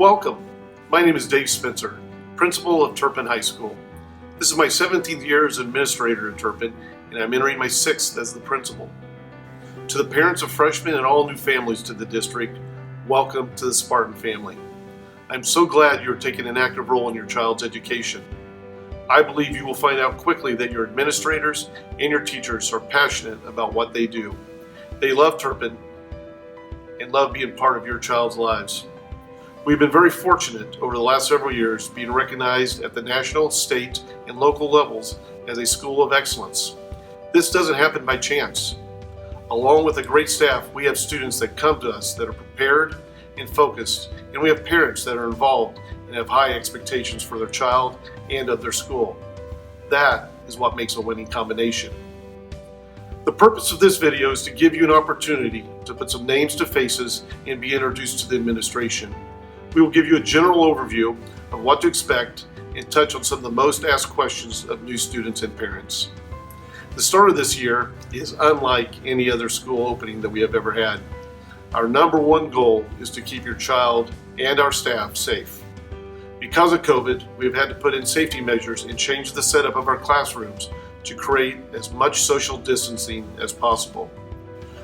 Welcome. My name is Dave Spencer, principal of Turpin High School. This is my 17th year as administrator at Turpin, and I'm entering my 6th as the principal. To the parents of freshmen and all new families to the district, welcome to the Spartan family. I'm so glad you're taking an active role in your child's education. I believe you will find out quickly that your administrators and your teachers are passionate about what they do. They love Turpin and love being part of your child's lives. We've been very fortunate over the last several years being recognized at the national, state, and local levels as a school of excellence. This doesn't happen by chance. Along with a great staff, we have students that come to us that are prepared and focused, and we have parents that are involved and have high expectations for their child and of their school. That is what makes a winning combination. The purpose of this video is to give you an opportunity to put some names to faces and be introduced to the administration. We will give you a general overview of what to expect and touch on some of the most asked questions of new students and parents. The start of this year is unlike any other school opening that we have ever had. Our number one goal is to keep your child and our staff safe. Because of COVID, we have had to put in safety measures and change the setup of our classrooms to create as much social distancing as possible.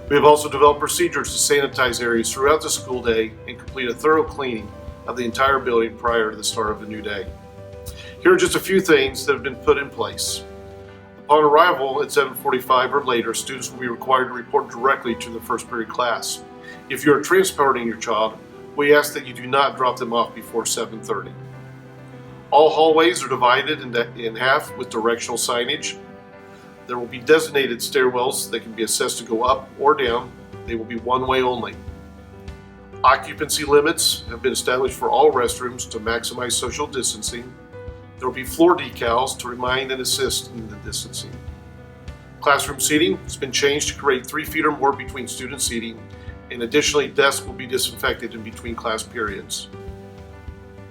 We have also developed procedures to sanitize areas throughout the school day and complete a thorough cleaning of the entire building prior to the start of a new day. Here are just a few things that have been put in place. Upon arrival at 7:45 or later, students will be required to report directly to the first period class. If you are transporting your child, we ask that you do not drop them off before 7:30. All hallways are divided in half with directional signage. There will be designated stairwells that can be assessed to go up or down. They will be one way only. Occupancy limits have been established for all restrooms to maximize social distancing. There will be floor decals to remind and assist in the distancing. Classroom seating has been changed to create 3 feet or more between student seating, and additionally desks will be disinfected in between class periods.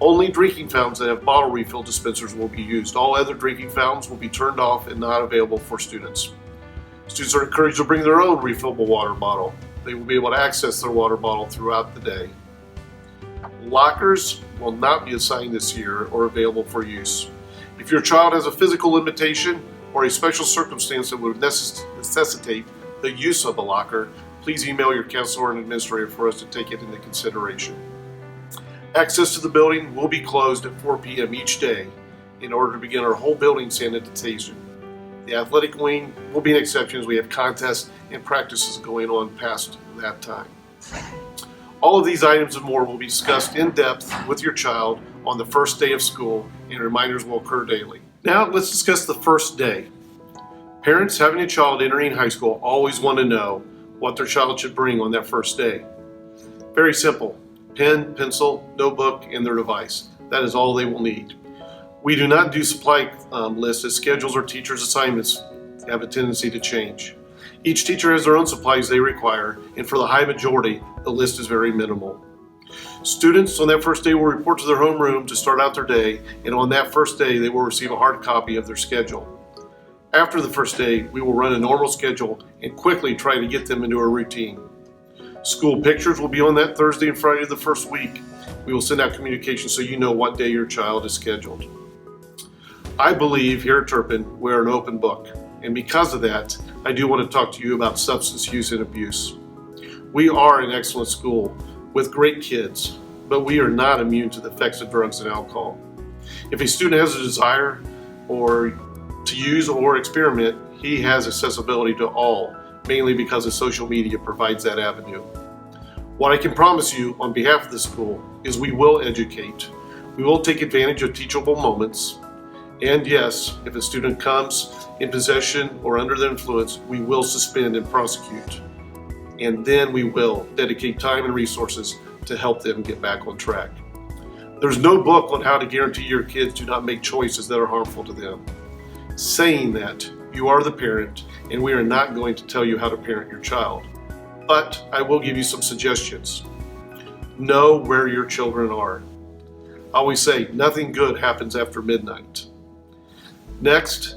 Only drinking fountains that have bottle refill dispensers will be used. All other drinking fountains will be turned off and not available for students. Students are encouraged to bring their own refillable water bottle. They will be able to access their water bottle throughout the day. Lockers will not be assigned this year or available for use. If your child has a physical limitation or a special circumstance that would necessitate the use of a locker, please email your counselor and administrator for us to take it into consideration. Access to the building will be closed at 4 p.m. each day in order to begin our whole building sanitization. The athletic wing will be an exception as we have contests and practices going on past that time. All of these items and more will be discussed in depth with your child on the first day of school, and reminders will occur daily. Now let's discuss the first day. Parents having a child entering high school always want to know what their child should bring on that first day. Very simple: pen, pencil, notebook, and their device. That is all they will need. We do not do supply lists as schedules or teachers' assignments have a tendency to change. Each teacher has their own supplies they require, and for the high majority, the list is very minimal. Students on that first day will report to their homeroom to start out their day, and on that first day, they will receive a hard copy of their schedule. After the first day, we will run a normal schedule and quickly try to get them into a routine. School pictures will be on that Thursday and Friday of the first week. We will send out communication so you know what day your child is scheduled. I believe here at Turpin we're an open book, and because of that, I do want to talk to you about substance use and abuse. We are an excellent school with great kids, but we are not immune to the effects of drugs and alcohol. If a student has a desire or to use or experiment, he has accessibility to all, mainly because of social media provides that avenue. What I can promise you on behalf of the school is we will educate. We will take advantage of teachable moments. And yes, if a student comes in possession or under the influence, we will suspend and prosecute. And then we will dedicate time and resources to help them get back on track. There's no book on how to guarantee your kids do not make choices that are harmful to them. Saying that, you are the parent, and we are not going to tell you how to parent your child. But I will give you some suggestions. Know where your children are. I always say nothing good happens after midnight. Next,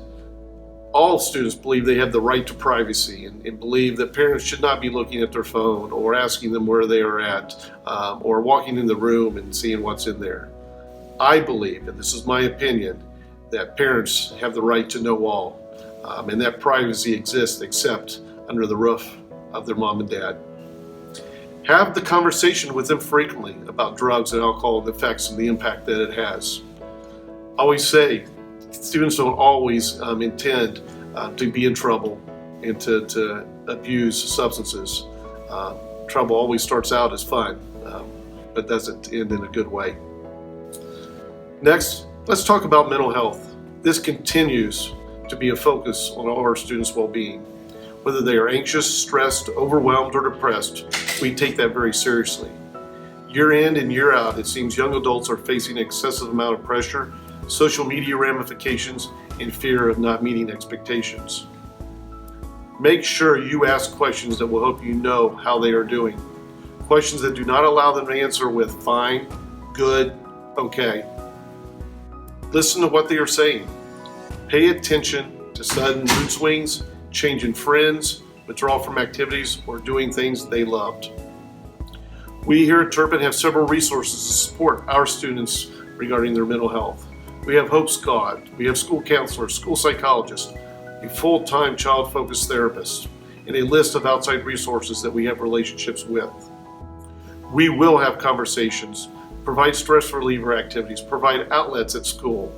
All students believe they have the right to privacy and believe that parents should not be looking at their phone or asking them where they are at, or walking in the room and seeing what's in there. I believe, and this is my opinion, that parents have the right to know all, and that privacy exists except under the roof of their mom and dad. Have the conversation with them frequently about drugs and alcohol and the effects and the impact that it has. I always say, students don't always intend to be in trouble and to abuse substances. Trouble always starts out as fun, but doesn't end in a good way. Next, let's talk about mental health. This continues to be a focus on all our students' well-being. Whether they are anxious, stressed, overwhelmed, or depressed, we take that very seriously. Year in and year out, it seems young adults are facing an excessive amount of pressure, social media ramifications, and fear of not meeting expectations. Make sure you ask questions that will help you know how they are doing. Questions that do not allow them to answer with fine, good, okay. Listen to what they are saying. Pay attention to sudden mood swings, change in friends, withdrawal from activities, or doing things they loved. We here at Turpin have several resources to support our students regarding their mental health. We have Hope Scott, we have school counselors, school psychologists, a full-time child-focused therapist, and a list of outside resources that we have relationships with. We will have conversations, provide stress reliever activities, provide outlets at school.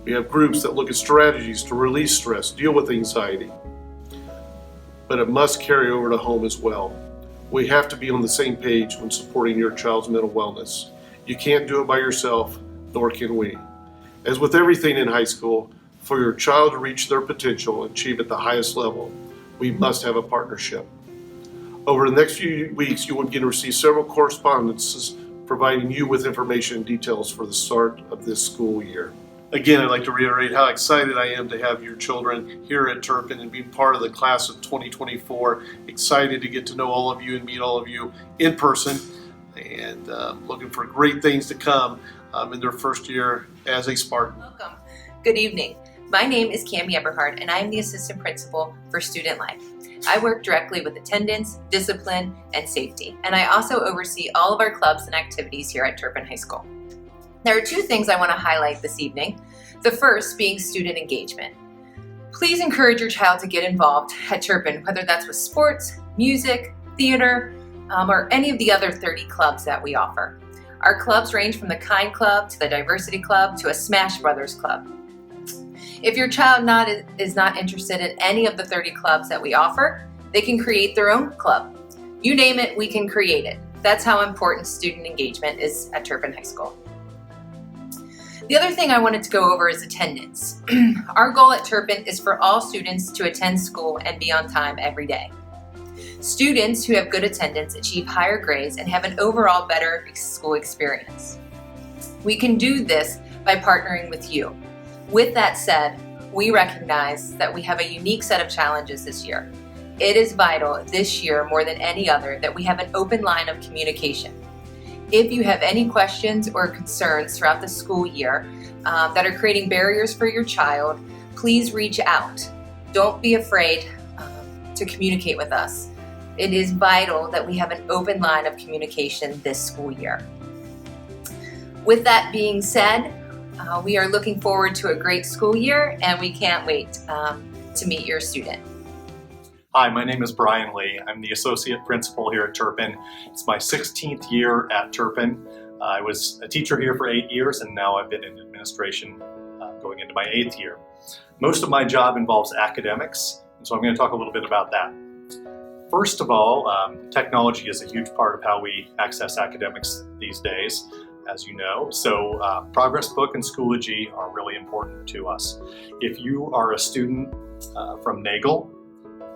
We have groups that look at strategies to release stress, deal with anxiety. But it must carry over to home as well. We have to be on the same page when supporting your child's mental wellness. You can't do it by yourself, nor can we. As with everything in high school, for your child to reach their potential and achieve at the highest level, we must have a partnership. Over the next few weeks, you will begin to receive several correspondences providing you with information and details for the start of this school year. Again, I'd like to reiterate how excited I am to have your children here at Turpin and be part of the class of 2024. Excited to get to know all of you and meet all of you in person, and looking for great things to come in their first year as a Spartan. Welcome. Good evening. My name is Cami Eberhardt, and I am the Assistant Principal for Student Life. I work directly with attendance, discipline, and safety, and I also oversee all of our clubs and activities here at Turpin High School. There are two things I want to highlight this evening. The first being student engagement. Please encourage your child to get involved at Turpin, whether that's with sports, music, theater, or any of the other 30 clubs that we offer. Our clubs range from the Kind Club to the Diversity Club to a Smash Brothers Club. If your child is not interested in any of the 30 clubs that we offer, they can create their own club. You name it, we can create it. That's how important student engagement is at Turpin High School. The other thing I wanted to go over is attendance. Our goal at Turpin is for all students to attend school and be on time every day. Students who have good attendance achieve higher grades and have an overall better school experience. We can do this by partnering with you. With that said, we recognize that we have a unique set of challenges this year. It is vital this year more than any other that we have an open line of communication. If you have any questions or concerns throughout the school year that are creating barriers for your child, please reach out. Don't be afraid to communicate with us. It is vital that we have an open line of communication this school year. With that being said, we are looking forward to a great school year, and we can't wait to meet your student. Hi, my name is Brian Lee. I'm the Associate Principal here at Turpin. It's my 16th year at Turpin. I was a teacher here for 8 years, and now I've been in administration going into my 8th year. Most of my job involves academics, and so I'm going to talk a little bit about that. First of all, technology is a huge part of how we access academics these days, as you know. So Progress Book and Schoology are really important to us. If you are a student from Nagel,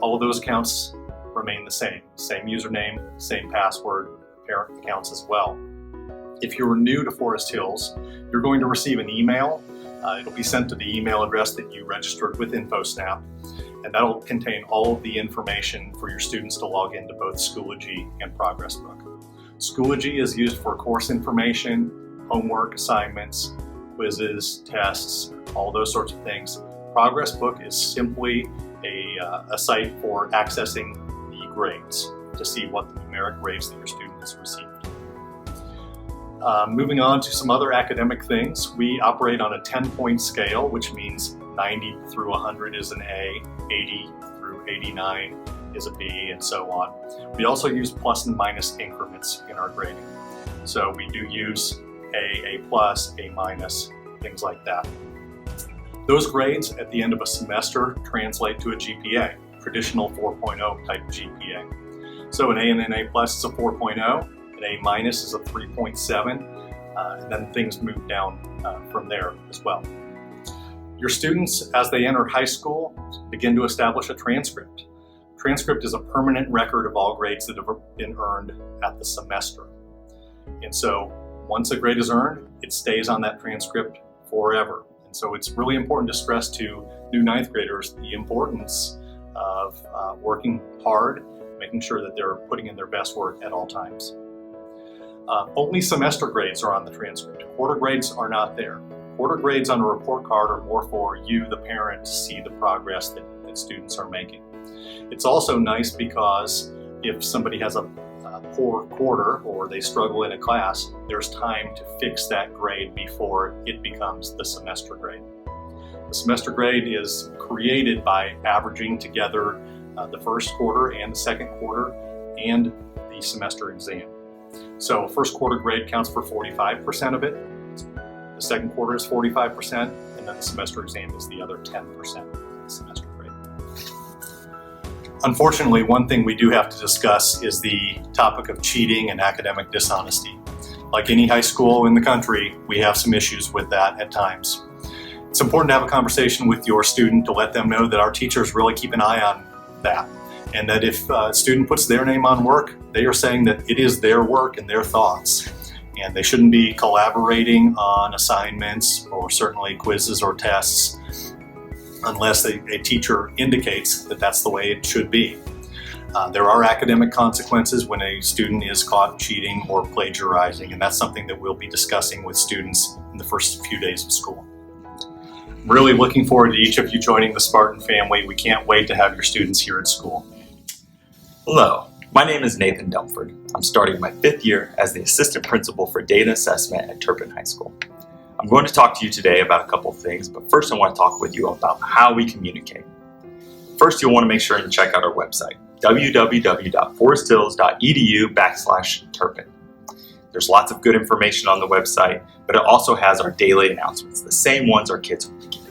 all of those accounts remain the same. Same username, same password, parent accounts as well. If you're new to Forest Hills, you're going to receive an email. It'll be sent to the email address that you registered with InfoSnap, and that'll contain all of the information for your students to log into both Schoology and Progress Book. Schoology is used for course information, homework, assignments, quizzes, tests, all those sorts of things. Progress Book is simply a site for accessing the grades to see what the numeric grades that your student has received. Moving on to some other academic things, we operate on a 10-point scale, which means 90 through 100 is an A, 80 through 89 is a B, and so on. We also use plus and minus increments in our grading. So we do use A plus, A minus, things like that. Those grades at the end of a semester translate to a GPA, traditional 4.0 type GPA. So an A and an A plus is a 4.0, an A minus is a 3.7, and then things move down from there as well. Your students, as they enter high school, begin to establish a transcript. Transcript is a permanent record of all grades that have been earned at the semester. And so once a grade is earned, it stays on that transcript forever. And so it's really important to stress to new ninth graders the importance of working hard, making sure that they're putting in their best work at all times. Only semester grades are on the transcript. Quarter grades are not there. Quarter grades on a report card are more for you, the parent, to see the progress that students are making. It's also nice because if somebody has a poor quarter or they struggle in a class, there's time to fix that grade before it becomes the semester grade. The semester grade is created by averaging together the first quarter and the second quarter and the semester exam. So first quarter grade counts for 45% of it, the second quarter is 45%, and then the semester exam is the other 10% of the semester grade. Unfortunately, one thing we do have to discuss is the topic of cheating and academic dishonesty. Like any high school in the country, we have some issues with that at times. It's important to have a conversation with your student to let them know that our teachers really keep an eye on that, and that if a student puts their name on work, they are saying that it is their work and their thoughts, and they shouldn't be collaborating on assignments or certainly quizzes or tests unless a teacher indicates that that's the way it should be. There are academic consequences when a student is caught cheating or plagiarizing, and that's something that we'll be discussing with students in the first few days of school. I'm really looking forward to each of you joining the Spartan family. We can't wait to have your students here at school. Hello, my name is Nathan Dumford. I'm starting my 5th year as the assistant principal for data assessment at Turpin High School. I'm going to talk to you today about a couple of things, but first I want to talk with you about how we communicate. First, you'll want to make sure and check out our website, www.foresthills.edu/Turpin. There's lots of good information on the website, but it also has our daily announcements, the same ones our kids will be getting.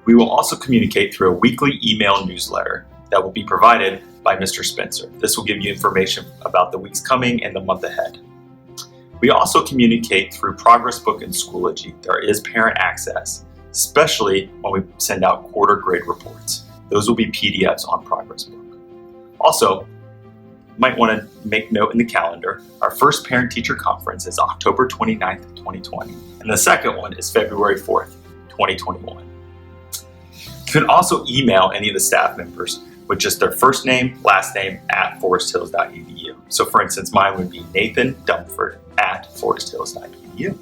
We will also communicate through a weekly email newsletter that will be provided by Mr. Spencer. This will give you information about the weeks coming and the month ahead. We also communicate through Progress Book and Schoology. There is parent access, especially when we send out quarter grade reports. Those will be PDFs on Progress Book. Also, you might want to make note in the calendar, our first parent-teacher conference is October 29th, 2020, and the second one is February 4th, 2021. You can also email any of the staff members with just their first name, last name @foresthills.edu. So for instance, mine would be Nathan Dumford @foresthills.edu.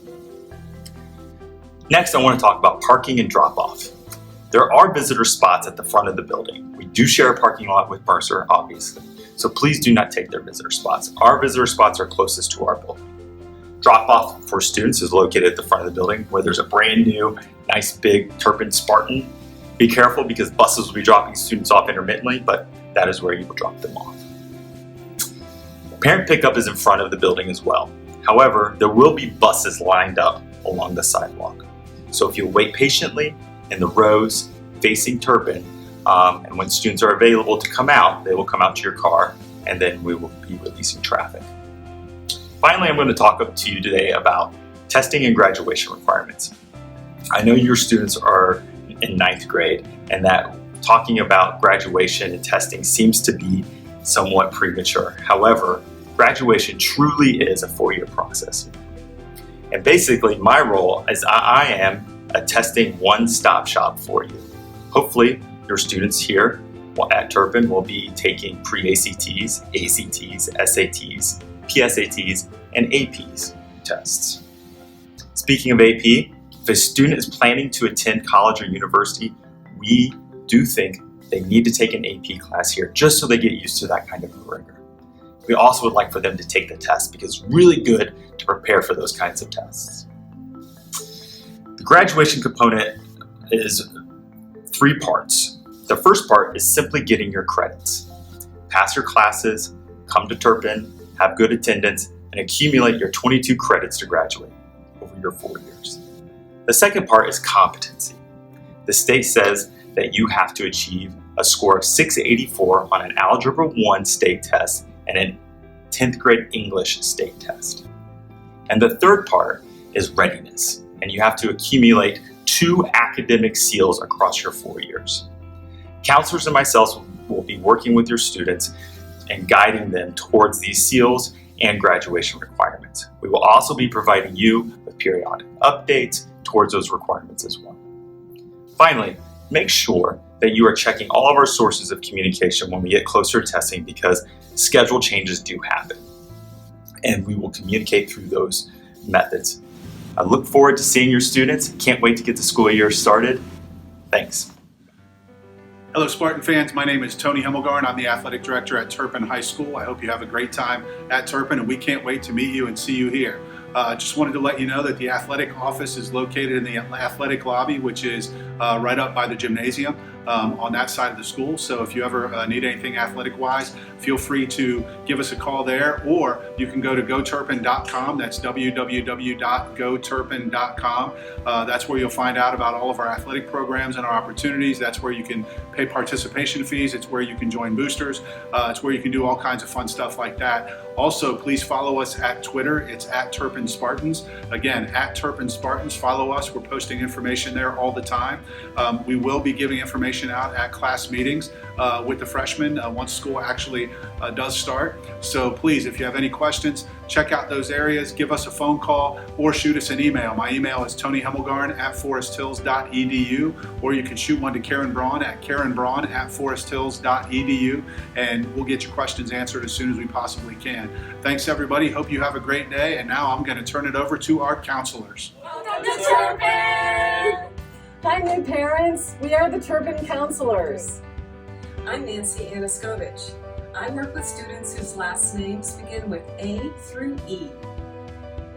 Next, I want to talk about parking and drop-off. There are visitor spots at the front of the building. We do share a parking lot with Mercer, obviously, so please do not take their visitor spots. Our visitor spots are closest to our building. Drop-off for students is located at the front of the building where there's a brand new, nice big Turpin Spartan. Be careful because buses will be dropping students off intermittently, but that is where you will drop them off. Parent pickup is in front of the building as well. However, there will be buses lined up along the sidewalk. So if you wait patiently in the rows facing Turpin, and when students are available to come out, they will come out to your car, and then we will be releasing traffic. Finally, I'm going to talk to you today about testing and graduation requirements. I know your students are in 9th grade, and that talking about graduation and testing seems to be somewhat premature. However, graduation truly is a 4-year process. And basically, my role is I am a testing one-stop shop for you. Hopefully, your students here at Turpin will be taking pre-ACTs, ACTs, SATs, PSATs, and APs tests. Speaking of AP, If a student is planning to attend college or university, we do think they need to take an AP class here just so they get used to that kind of rigor. We also would like for them to take the test because it's really good to prepare for those kinds of tests. The graduation component is 3 parts. The first part is simply getting your credits. Pass your classes, come to Turpin, have good attendance, and accumulate your 22 credits to graduate over your 4 years. The second part is competency. The state says that you have to achieve a score of 684 on an Algebra 1 state test and a 10th grade English state test. And the third part is readiness, and you have to accumulate 2 academic seals across your 4 years. Counselors and myself will be working with your students and guiding them towards these seals and graduation requirements. We will also be providing you with periodic updates towards those requirements as well. Finally, make sure that you are checking all of our sources of communication when we get closer to testing because schedule changes do happen. And we will communicate through those methods. I look forward to seeing your students. Can't wait to get the school year started. Thanks. Hello Spartan fans, my name is Tony Himmelgarn. I'm the athletic director at Turpin High School. I hope you have a great time at Turpin and we can't wait to meet you and see you here. Just wanted to let you know that the athletic office is located in the athletic lobby, which is right up by the gymnasium on that side of the school. So if you ever need anything athletic-wise, feel free to give us a call there, or you can go to goturpin.com. That's www.goturpin.com. That's where you'll find out about all of our athletic programs and our opportunities. That's where you can pay participation fees. It's where you can join boosters. It's where you can do all kinds of fun stuff like that. Also, please follow us at Twitter. It's at Turpin Spartans. Again, at Turpin Spartans. Follow us. We're posting information there all the time. We will be giving information out at class meetings with the freshmen once school actually does start. So please, if you have any questions, check out those areas, give us a phone call, or shoot us an email. My email is tonyhimmelgarn@foresthills.edu, or you can shoot one to Karen Braun at karenbraun@foresthills.edu, and we'll get your questions answered as soon as we possibly can. Thanks everybody, hope you have a great day, and now I'm going to turn it over to our counselors. Welcome to Turpin! Hi new parents, we are the Turpin counselors. I'm Nancy Anaskovich. I work with students whose last names begin with A through E.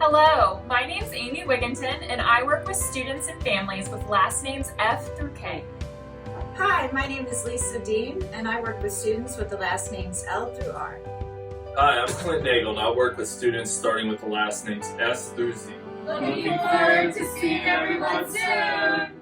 Hello, my name's Amy Wigginton and I work with students and families with last names F through K. Hi, my name is Lisa Dean and I work with students with the last names L through R. Hi, I'm Clint Nagel and I work with students starting with the last names S through Z. Looking forward to seeing everyone soon!